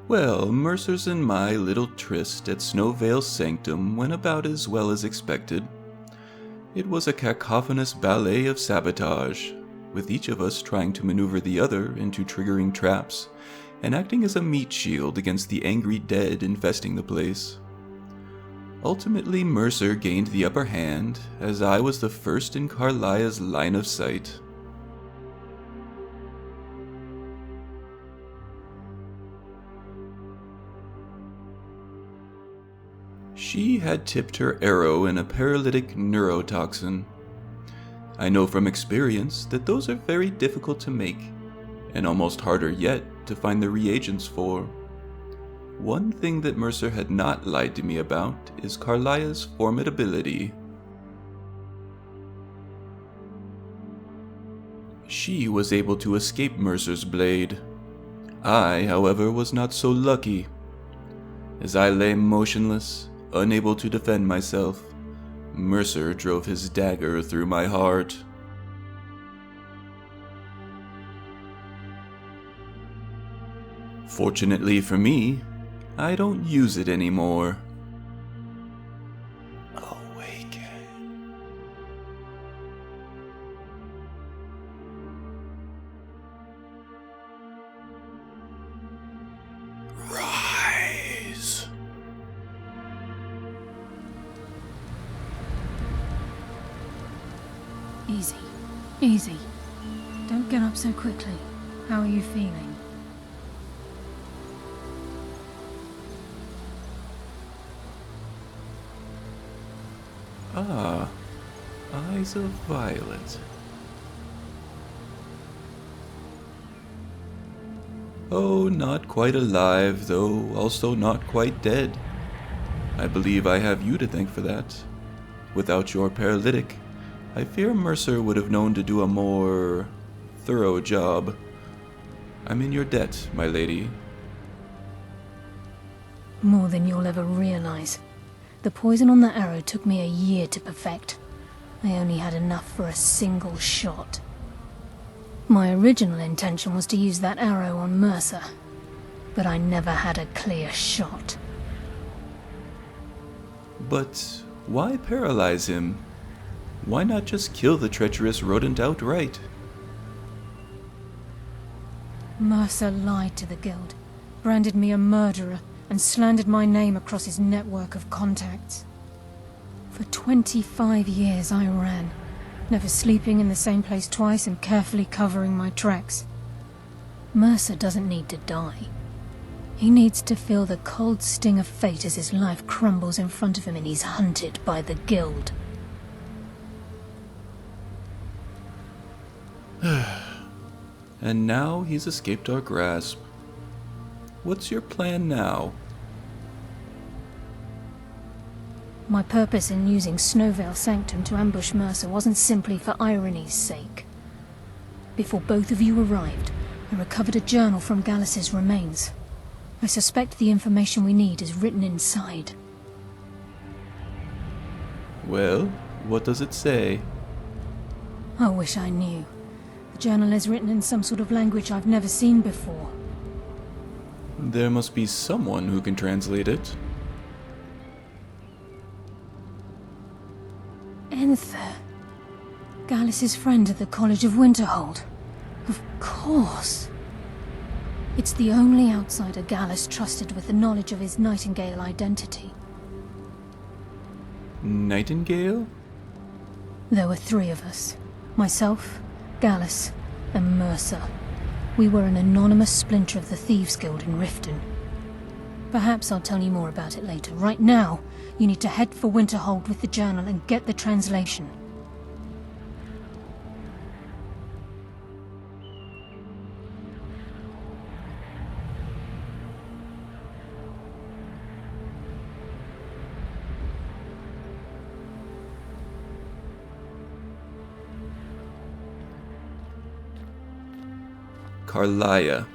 Well, Mercer's and my little tryst at Snowvale Sanctum went about as well as expected. It was a cacophonous ballet of sabotage, with each of us trying to maneuver the other into triggering traps and acting as a meat shield against the angry dead infesting the place. Ultimately, Mercer gained the upper hand, as I was the first in Carlia's line of sight. She had tipped her arrow in a paralytic neurotoxin. I know from experience that those are very difficult to make, and almost harder yet to find the reagents for. One thing that Mercer had not lied to me about is Carlia's formidability. She was able to escape Mercer's blade. I, however, was not so lucky. As I lay motionless, unable to defend myself, Mercer drove his dagger through my heart. Fortunately for me, I don't use it anymore. Awaken. Rise. Easy. Easy. Don't get up so quickly. How are you feeling? Ah, eyes of violet. Oh, not quite alive, though also not quite dead. I believe I have you to thank for that. Without your paralytic, I fear Mercer would have known to do a more thorough job. I'm in your debt, my lady. More than you'll ever realize. The poison on that arrow took me a year to perfect. I only had enough for a single shot. My original intention was to use that arrow on Mercer, but I never had a clear shot. But why paralyze him? Why not just kill the treacherous rodent outright? Mercer lied to the guild, branded me a murderer, and slandered my name across his network of contacts. For 25 years I ran, never sleeping in the same place twice and carefully covering my tracks. Mercer doesn't need to die. He needs to feel the cold sting of fate as his life crumbles in front of him and he's hunted by the guild. And now he's escaped our grasp. What's your plan now? My purpose in using Snowvale Sanctum to ambush Mercer wasn't simply for irony's sake. Before both of you arrived, I recovered a journal from Gallus's remains. I suspect the information we need is written inside. Well, what does it say? I wish I knew. The journal is written in some sort of language I've never seen before. There must be someone who can translate it. Enther. Gallus's friend at the College of Winterhold. Of course. It's the only outsider Gallus trusted with the knowledge of his Nightingale identity. Nightingale? There were 3 of us. Myself, Gallus, and Mercer. We were an anonymous splinter of the Thieves' Guild in Riften. Perhaps I'll tell you more about it later. Right now, you need to head for Winterhold with the journal and get the translation. Carlia.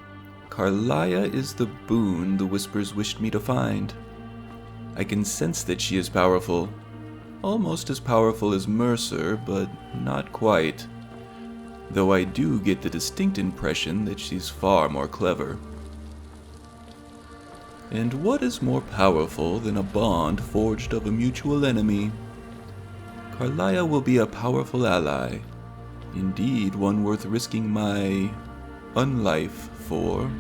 Carlia is the boon the Whispers wished me to find. I can sense that she is powerful. Almost as powerful as Mercer, but not quite. Though I do get the distinct impression that she's far more clever. And what is more powerful than a bond forged of a mutual enemy? Carlia will be a powerful ally, indeed one worth risking my unlife for.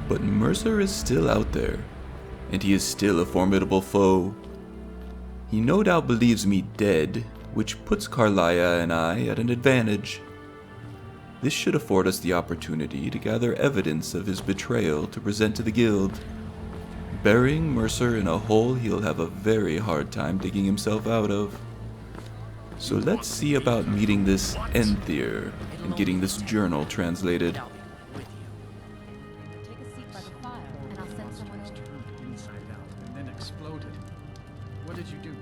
But Mercer is still out there, and he is still a formidable foe. He no doubt believes me dead, which puts Carlia and I at an advantage. This should afford us the opportunity to gather evidence of his betrayal to present to the guild. Burying Mercer in a hole he'll have a very hard time digging himself out of. So let's see about meeting this Enthyr and getting this journal translated. Take a seat by the fire, and I'll send someone over. Turned inside out and then exploded. What did you do?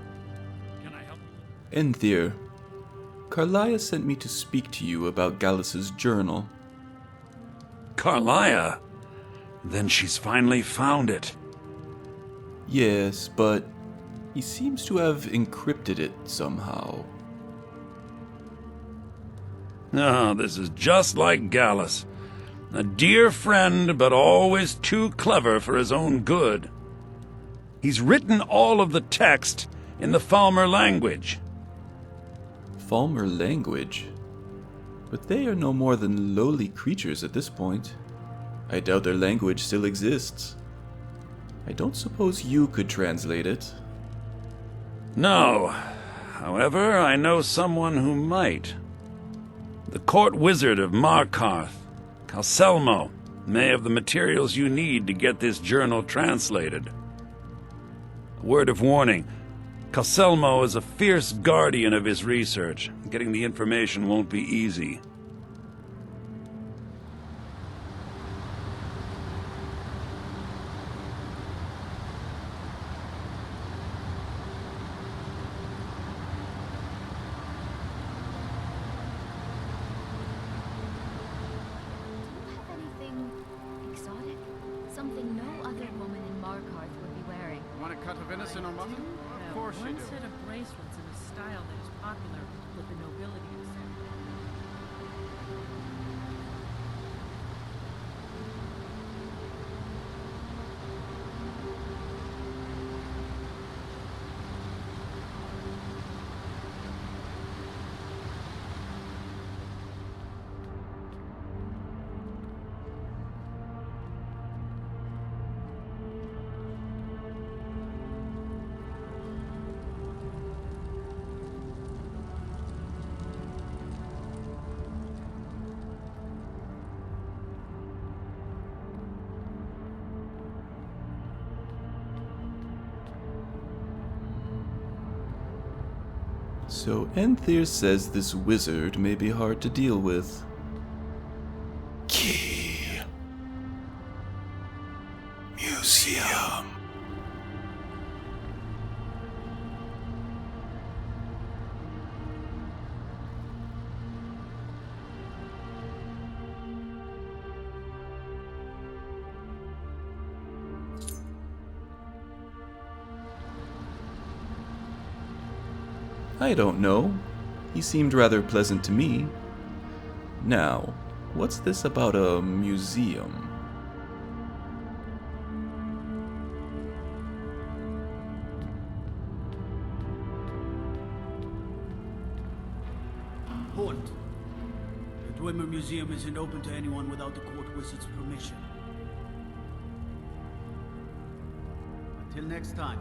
Can I help? Enthyr, Carlia sent me to speak to you about Gallus's journal. Carlia? Then she's finally found it. Yes, but he seems to have encrypted it somehow. Ah, this is just like Gallus. A dear friend, but always too clever for his own good. He's written all of the text in the Falmer language. Falmer language? But they are no more than lowly creatures at this point. I doubt their language still exists. I don't suppose you could translate it. No. However, I know someone who might. The court wizard of Markarth, Calcelmo, may have the materials you need to get this journal translated. A word of warning. Calcelmo is a fierce guardian of his research. Getting the information won't be easy. Do you have anything exotic? Something no other woman in Markarth would be wearing. Want a cut of venison or mutton? Of course you One do. set of bracelets in a style that is popular with the nobility of Sam. So Enthyr says this wizard may be hard to deal with. Key. Museum. I don't know. He seemed rather pleasant to me. Now, what's this about a museum? Port. The Dunmeri Museum isn't open to anyone without the court wizard's permission. Until next time.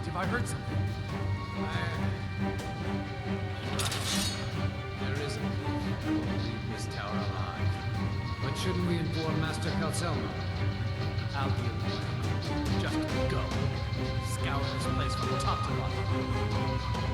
Have I heard something? There is a proof who will leave this tower alive. But shouldn't we inform Master Calcelmo? I'll deal with it. Just go. Scour this place from top to bottom.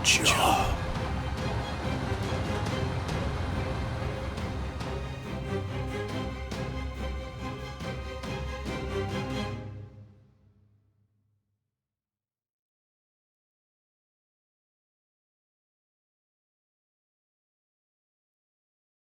Job